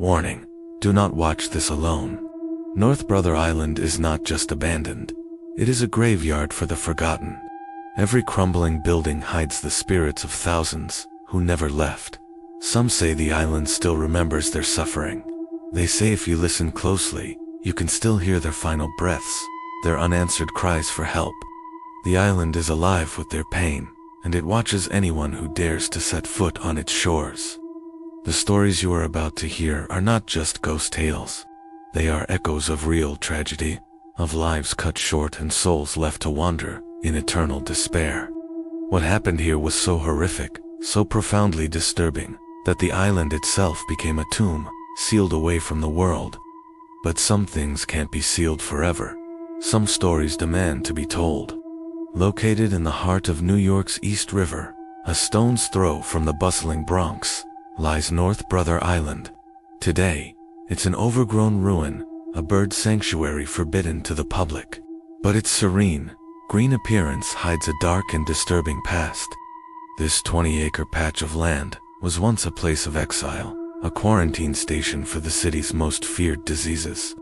Warning: do not watch this alone. North Brother Island is not just abandoned. It is a graveyard for the forgotten. Every crumbling building hides the spirits of thousands who never left. Some say the island still remembers their suffering. They say if you listen closely, you can still hear their final breaths, their unanswered cries for help. The island is alive with their pain, and it watches anyone who dares to set foot on its shores. The stories you are about to hear are not just ghost tales. They are echoes of real tragedy, of lives cut short and souls left to wander in eternal despair. What happened here was so horrific, so profoundly disturbing, that the island itself became a tomb, sealed away from the world. But some things can't be sealed forever. Some stories demand to be told. Located in the heart of New York's East River, a stone's throw from the bustling Bronx, lies North Brother Island. Today, it's an overgrown ruin, a bird sanctuary forbidden to the public. But its serene, green appearance hides a dark and disturbing past. This 20-acre patch of land was once a place of exile, a quarantine station for the city's most feared diseases.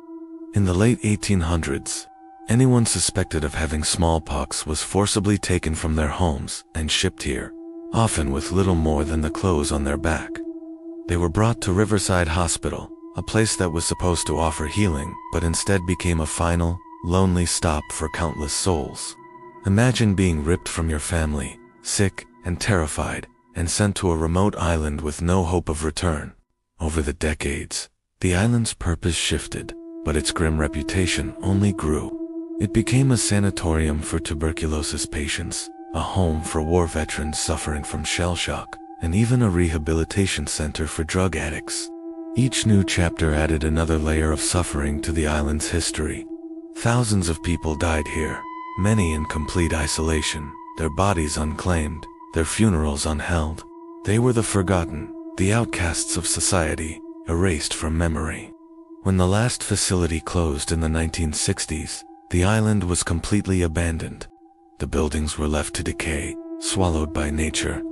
In the late 1800s, anyone suspected of having smallpox was forcibly taken from their homes and shipped here, often with little more than the clothes on their back. They were brought to Riverside Hospital, a place that was supposed to offer healing, but instead became a final, lonely stop for countless souls. Imagine being ripped from your family, sick and terrified, and sent to a remote island with no hope of return. Over the decades, the island's purpose shifted, but its grim reputation only grew. It became a sanatorium for tuberculosis patients, a home for war veterans suffering from shell shock, and even a rehabilitation center for drug addicts. Each new chapter added another layer of suffering to the island's history. Thousands of people died here, many in complete isolation, their bodies unclaimed, their funerals unheld. They were the forgotten, the outcasts of society, erased from memory. When the last facility closed in the 1960s, the island was completely abandoned. The buildings were left to decay, swallowed by nature.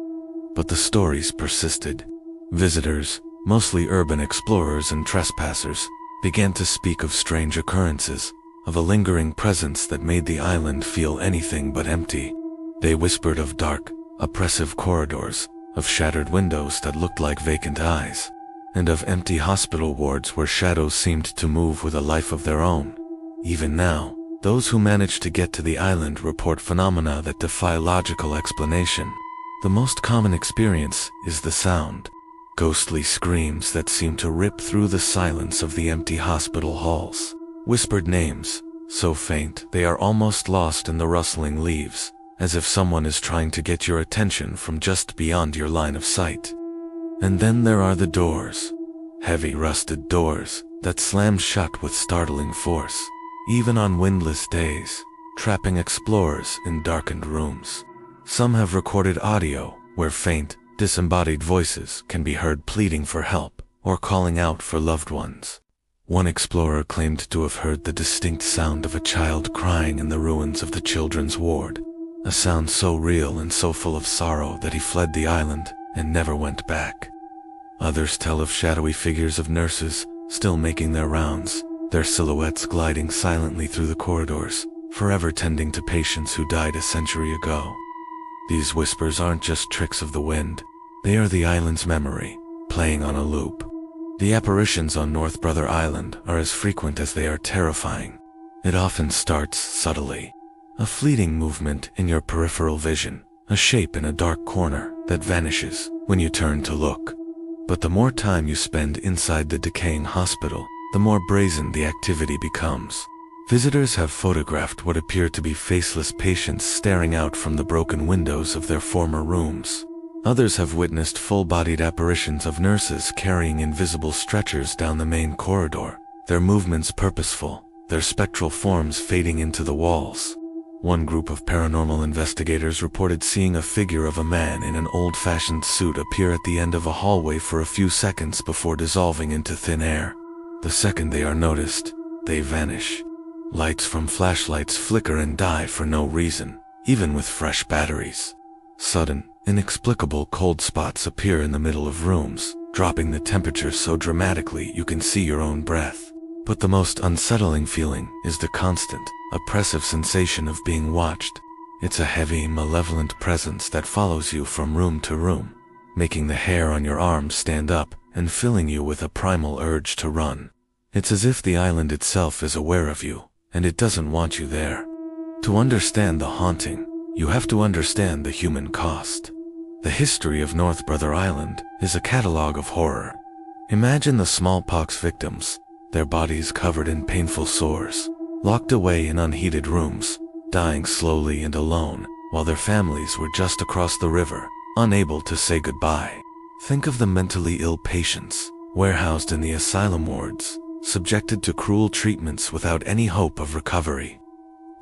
But the stories persisted. Visitors, mostly urban explorers and trespassers, began to speak of strange occurrences, of a lingering presence that made the island feel anything but empty. They whispered of dark, oppressive corridors, of shattered windows that looked like vacant eyes, and of empty hospital wards where shadows seemed to move with a life of their own. Even now, those who manage to get to the island report phenomena that defy logical explanation. The most common experience is the sound. Ghostly screams that seem to rip through the silence of the empty hospital halls. Whispered names, so faint they are almost lost in the rustling leaves, as if someone is trying to get your attention from just beyond your line of sight. And then there are the doors. Heavy rusted doors that slam shut with startling force, even on windless days, trapping explorers in darkened rooms. Some have recorded audio where faint, disembodied voices can be heard pleading for help or calling out for loved ones. One explorer claimed to have heard the distinct sound of a child crying in the ruins of the children's ward, a sound so real and so full of sorrow that he fled the island and never went back. Others tell of shadowy figures of nurses still making their rounds, their silhouettes gliding silently through the corridors, forever tending to patients who died a century ago. These whispers aren't just tricks of the wind, they are the island's memory, playing on a loop. The apparitions on North Brother Island are as frequent as they are terrifying. It often starts subtly, a fleeting movement in your peripheral vision, a shape in a dark corner that vanishes when you turn to look. But the more time you spend inside the decaying hospital, the more brazen the activity becomes. Visitors have photographed what appear to be faceless patients staring out from the broken windows of their former rooms. Others have witnessed full-bodied apparitions of nurses carrying invisible stretchers down the main corridor, their movements purposeful, their spectral forms fading into the walls. One group of paranormal investigators reported seeing a figure of a man in an old-fashioned suit appear at the end of a hallway for a few seconds before dissolving into thin air. The second they are noticed, they vanish. Lights from flashlights flicker and die for no reason, even with fresh batteries. Sudden, inexplicable cold spots appear in the middle of rooms, dropping the temperature so dramatically you can see your own breath. But the most unsettling feeling is the constant, oppressive sensation of being watched. It's a heavy, malevolent presence that follows you from room to room, making the hair on your arms stand up and filling you with a primal urge to run. It's as if the island itself is aware of you, and it doesn't want you there. To understand the haunting, you have to understand the human cost. The history of North Brother Island is a catalogue of horror. Imagine the smallpox victims, their bodies covered in painful sores, locked away in unheated rooms, dying slowly and alone, while their families were just across the river, unable to say goodbye. Think of the mentally ill patients, warehoused in the asylum wards, subjected to cruel treatments without any hope of recovery.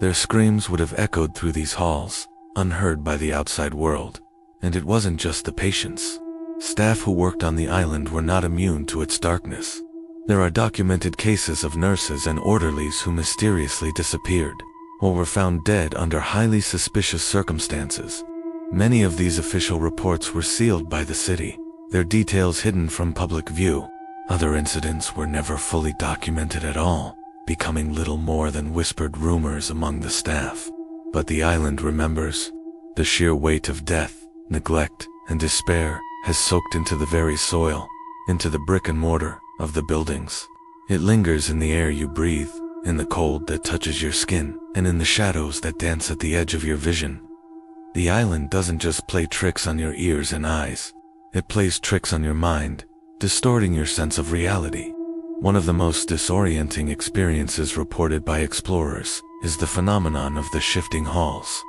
Their screams would have echoed through these halls, unheard by the outside world. And it wasn't just the patients. Staff who worked on the island were not immune to its darkness. There are documented cases of nurses and orderlies who mysteriously disappeared, or were found dead under highly suspicious circumstances. Many of these official reports were sealed by the city, their details hidden from public view. Other incidents were never fully documented at all, becoming little more than whispered rumors among the staff. But the island remembers. The sheer weight of death, neglect, and despair has soaked into the very soil, into the brick and mortar of the buildings. It lingers in the air you breathe, in the cold that touches your skin, and in the shadows that dance at the edge of your vision. The island doesn't just play tricks on your ears and eyes. It plays tricks on your mind, distorting your sense of reality. One of the most disorienting experiences reported by explorers is the phenomenon of the shifting halls.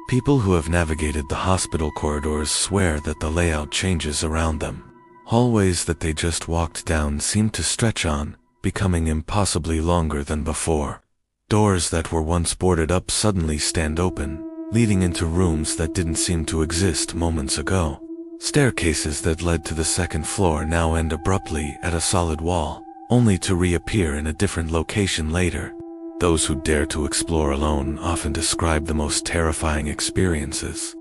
People who have navigated the hospital corridors swear that the layout changes around them. Hallways that they just walked down seem to stretch on, becoming impossibly longer than before. Doors that were once boarded up suddenly stand open, leading into rooms that didn't seem to exist moments ago. Staircases that led to the second floor now end abruptly at a solid wall, only to reappear in a different location later. Those who dare to explore alone often describe the most terrifying experiences.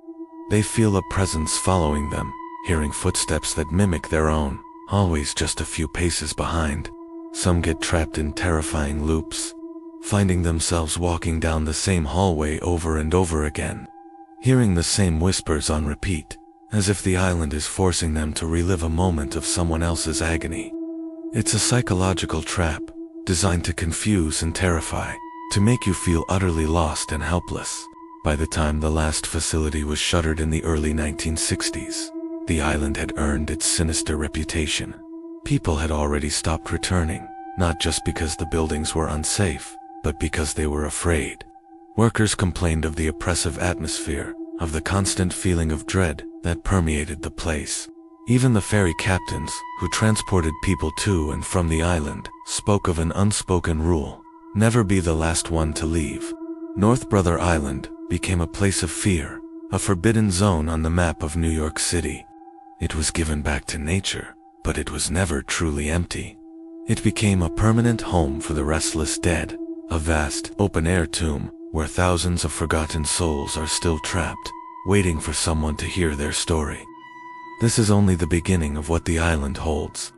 They feel a presence following them, hearing footsteps that mimic their own, always just a few paces behind. Some get trapped in terrifying loops, finding themselves walking down the same hallway over and over again, hearing the same whispers on repeat, as if the island is forcing them to relive a moment of someone else's agony. It's a psychological trap, designed to confuse and terrify, to make you feel utterly lost and helpless. By the time the last facility was shuttered in the early 1960s, the island had earned its sinister reputation. People had already stopped returning, not just because the buildings were unsafe, but because they were afraid. Workers complained of the oppressive atmosphere, of the constant feeling of dread that permeated the place. Even the ferry captains, who transported people to and from the island, spoke of an unspoken rule: never be the last one to leave. North Brother Island became a place of fear, a forbidden zone on the map of New York City. It was given back to nature, but it was never truly empty. It became a permanent home for the restless dead, a vast, open-air tomb where thousands of forgotten souls are still trapped, waiting for someone to hear their story. This is only the beginning of what the island holds.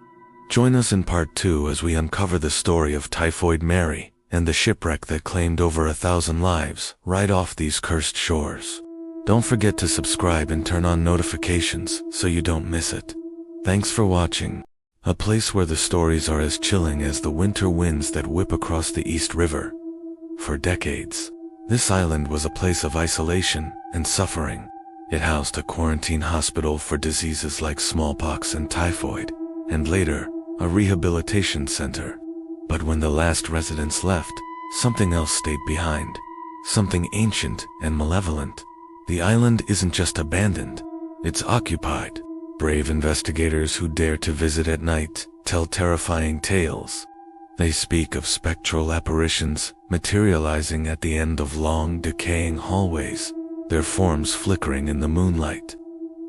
Join us in part 2 as we uncover the story of Typhoid Mary and the shipwreck that claimed over 1,000 lives right off these cursed shores. Don't forget to subscribe and turn on notifications so you don't miss it. Thanks for watching. A place where the stories are as chilling as the winter winds that whip across the East River. For decades, this island was a place of isolation and suffering. It housed a quarantine hospital for diseases like smallpox and typhoid, and later, a rehabilitation center. But when the last residents left, something else stayed behind. Something ancient and malevolent. The island isn't just abandoned, it's occupied. Brave investigators who dare to visit at night tell terrifying tales. They speak of spectral apparitions materializing at the end of long, decaying hallways, their forms flickering in the moonlight.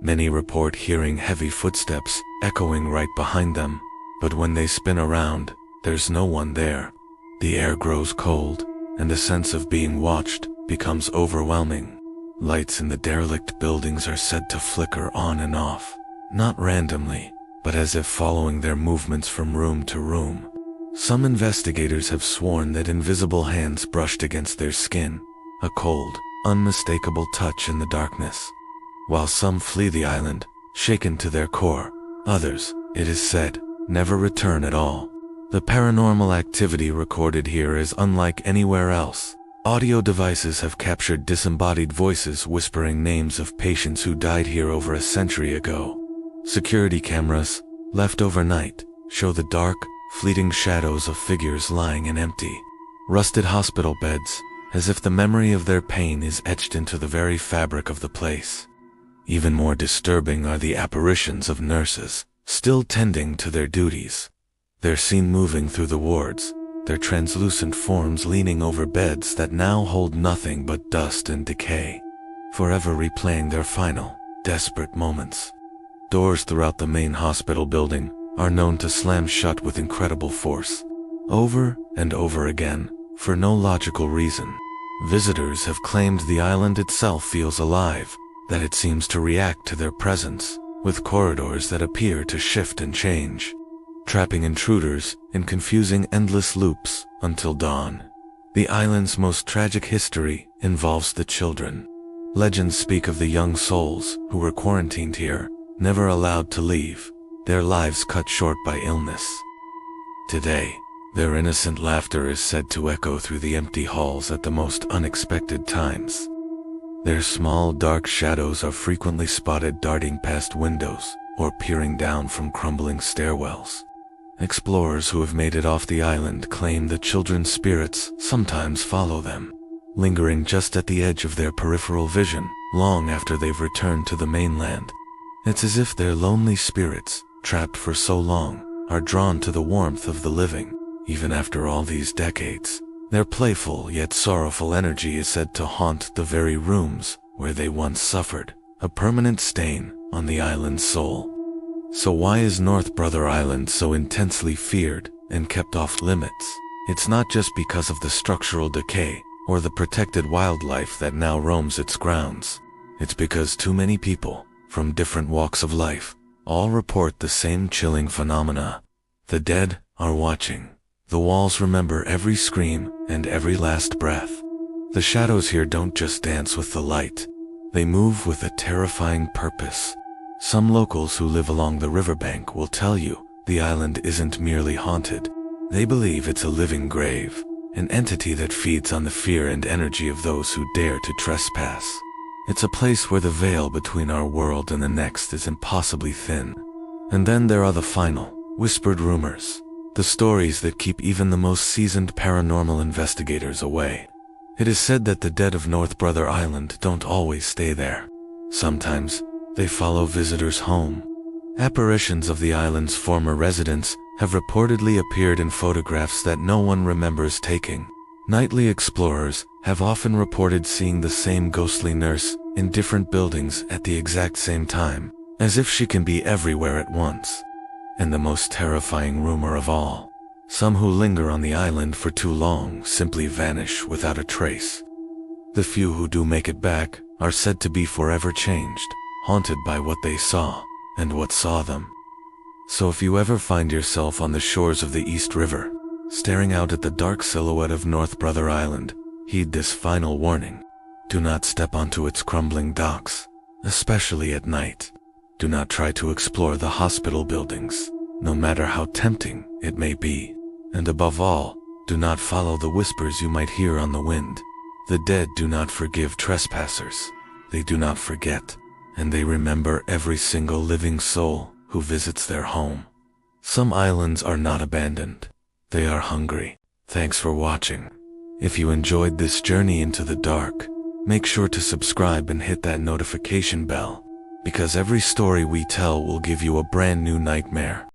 Many report hearing heavy footsteps echoing right behind them, but when they spin around, there's no one there. The air grows cold, and the sense of being watched becomes overwhelming. Lights in the derelict buildings are said to flicker on and off, not randomly, but as if following their movements from room to room. Some investigators have sworn that invisible hands brushed against their skin, a cold, unmistakable touch in the darkness. While some flee the island, shaken to their core, others, it is said, never return at all. The paranormal activity recorded here is unlike anywhere else. Audio devices have captured disembodied voices whispering names of patients who died here over a century ago. Security cameras, left overnight, show the dark, fleeting shadows of figures lying in empty, rusted hospital beds, as if the memory of their pain is etched into the very fabric of the place. Even more disturbing are the apparitions of nurses, still tending to their duties. They're seen moving through the wards, their translucent forms leaning over beds that now hold nothing but dust and decay, forever replaying their final, desperate moments. Doors throughout the main hospital building are known to slam shut with incredible force, over and over again, for no logical reason. Visitors have claimed the island itself feels alive, that it seems to react to their presence, with corridors that appear to shift and change, trapping intruders in confusing endless loops until dawn. The island's most tragic history involves the children. Legends speak of the young souls who were quarantined here, never allowed to leave, their lives cut short by illness. Today, their innocent laughter is said to echo through the empty halls at the most unexpected times. Their small, dark shadows are frequently spotted darting past windows or peering down from crumbling stairwells. Explorers who have made it off the island claim the children's spirits sometimes follow them, lingering just at the edge of their peripheral vision long after they've returned to the mainland. It's as if their lonely spirits, trapped for so long, are drawn to the warmth of the living, even after all these decades. Their playful yet sorrowful energy is said to haunt the very rooms where they once suffered, a permanent stain on the island's soul. So why is North Brother Island so intensely feared and kept off limits? It's not just because of the structural decay or the protected wildlife that now roams its grounds. It's because too many people, from different walks of life, all report the same chilling phenomena. The dead are watching. The walls remember every scream and every last breath. The shadows here don't just dance with the light. They move with a terrifying purpose. Some locals who live along the riverbank will tell you the island isn't merely haunted. They believe it's a living grave, an entity that feeds on the fear and energy of those who dare to trespass. It's a place where the veil between our world and the next is impossibly thin. And then there are the final, whispered rumors. The stories that keep even the most seasoned paranormal investigators away. It is said that the dead of North Brother Island don't always stay there. Sometimes, they follow visitors home. Apparitions of the island's former residents have reportedly appeared in photographs that no one remembers taking. Nightly explorers have often reported seeing the same ghostly nurse in different buildings at the exact same time, as if she can be everywhere at once. And the most terrifying rumor of all, some who linger on the island for too long simply vanish without a trace. The few who do make it back are said to be forever changed, haunted by what they saw and what saw them. So if you ever find yourself on the shores of the East River, staring out at the dark silhouette of North Brother Island, heed this final warning. Do not step onto its crumbling docks, especially at night. Do not try to explore the hospital buildings, no matter how tempting it may be. And above all, do not follow the whispers you might hear on the wind. The dead do not forgive trespassers. They do not forget, and they remember every single living soul who visits their home. Some islands are not abandoned. They are hungry. Thanks for watching. If you enjoyed this journey into the dark, make sure to subscribe and hit that notification bell, because every story we tell will give you a brand new nightmare.